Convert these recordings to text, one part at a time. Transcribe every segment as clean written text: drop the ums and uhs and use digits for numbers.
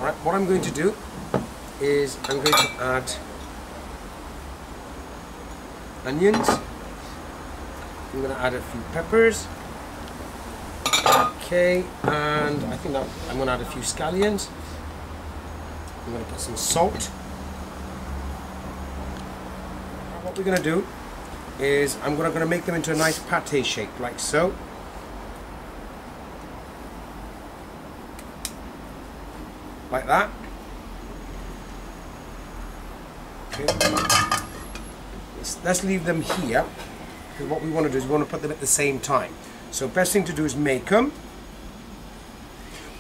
Alright, what I'm going to do is I'm going to add onions. I'm going to add a few peppers. Okay, and I think that I'm going to add a few scallions. I'm going to put some salt. What we're going to do is I'm going to make them into a nice pate shape, like so. Like that. Okay. Let's leave them here, because what we want to do is we want to put them at the same time. So best thing to do is make them.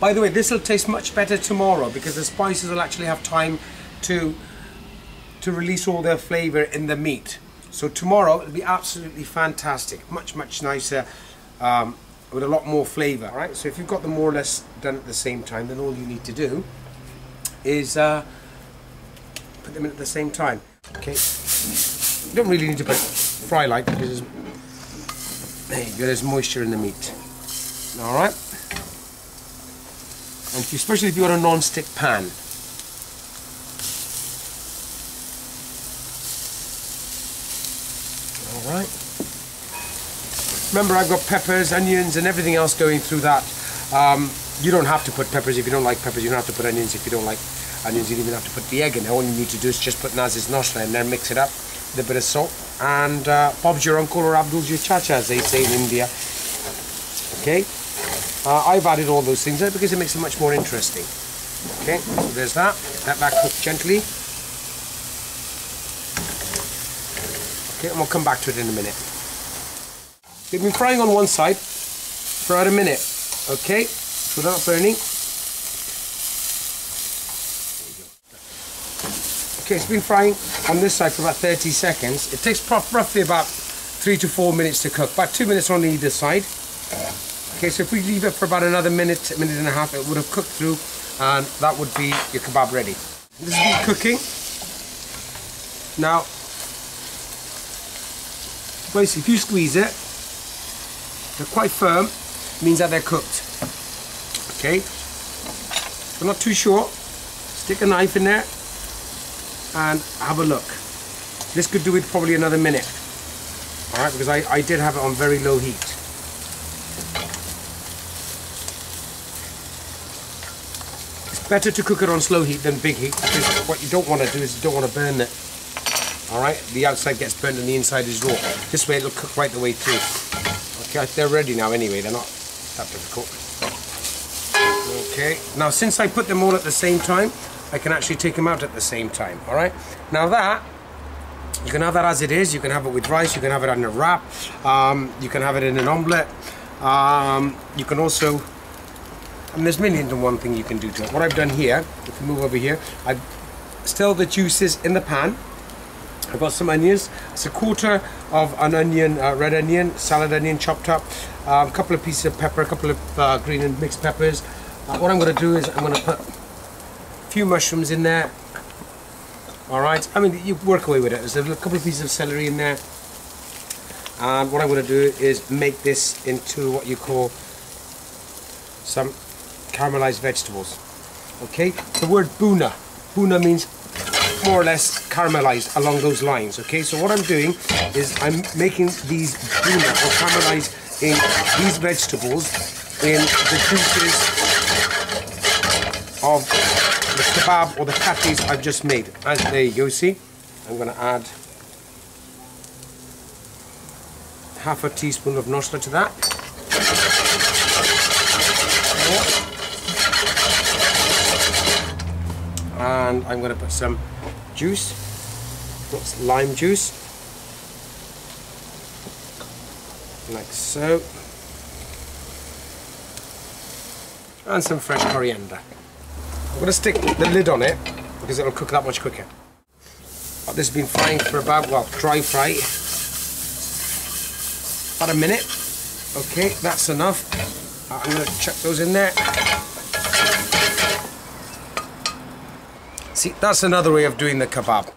By the way, this will taste much better tomorrow because the spices will actually have time to release all their flavor in the meat. So tomorrow it'll be absolutely fantastic, much nicer, with a lot more flavor. All right, so if you've got them more or less done at the same time, then all you need to do is put them in at the same time. Okay, you don't really need to put fry light because there you go, there's moisture in the meat. All right, and especially if you've got a non-stick pan. All right. Remember, I've got peppers, onions, and everything else going through that. You don't have to put peppers if you don't like peppers. You don't have to put onions if you don't like onions. You don't even have to put the egg in there. All you need to do is just put Naz's nosra in there, mix it up with a bit of salt, and Bob's your uncle or Abdul's your chacha, as they say in India. Okay, I've added all those things there because it makes it much more interesting. Okay, so there's that. Let that cook gently. Okay, and we'll come back to it in a minute. We've been frying on one side for about a minute. Okay, so they're not burning. Okay, it's been frying on this side for about 30 seconds. It takes roughly about 3 to 4 minutes to cook, about 2 minutes on either side. Okay, so if we leave it for about another minute and a half, it would have cooked through, and that would be your kebab ready. This has been cooking. Now, basically, if you squeeze it, they're quite firm, means that they're cooked. Okay, if you're not too sure, stick a knife in there and have a look. This could do it probably another minute. Alright, because I did have it on very low heat. It's better to cook it on slow heat than big heat, because what you don't want to do is you don't want to burn it. Alright, the outside gets burnt and the inside is raw. This way it'll cook right the way through. Okay, they're ready now anyway, they're not that difficult. Okay, now since I put them all at the same time, I can actually take them out at the same time. Alright, now that, you can have that as it is, you can have it with rice, you can have it on a wrap, you can have it in an omelette, you can also, and there's millions and one thing you can do to it. What I've done here, if we move over here, I've still the juices in the pan. I've got some onions. It's a quarter of an onion, red onion, salad onion chopped up, a couple of pieces of pepper, a couple of green and mixed peppers. What I'm going to do is I'm going to put a few mushrooms in there. Alright, I mean, you work away with it. There's a couple of pieces of celery in there. And what I'm going to do is make this into what you call some caramelized vegetables. Okay, the word boona. Boona means more or less caramelized along those lines. Okay, so what I'm doing is I'm making these boona or caramelizing these vegetables in the juices of the kebab or the patties I've just made. And there you go, see? I'm going to add half a teaspoon of nosra to that. And I'm going to put some juice, that's lime juice, like so, and some fresh coriander. I'm going to stick the lid on it because it'll cook that much quicker. This has been frying for about, well, dry fry, about a minute. Okay, that's enough. I'm going to chuck those in there. See, that's another way of doing the kebab.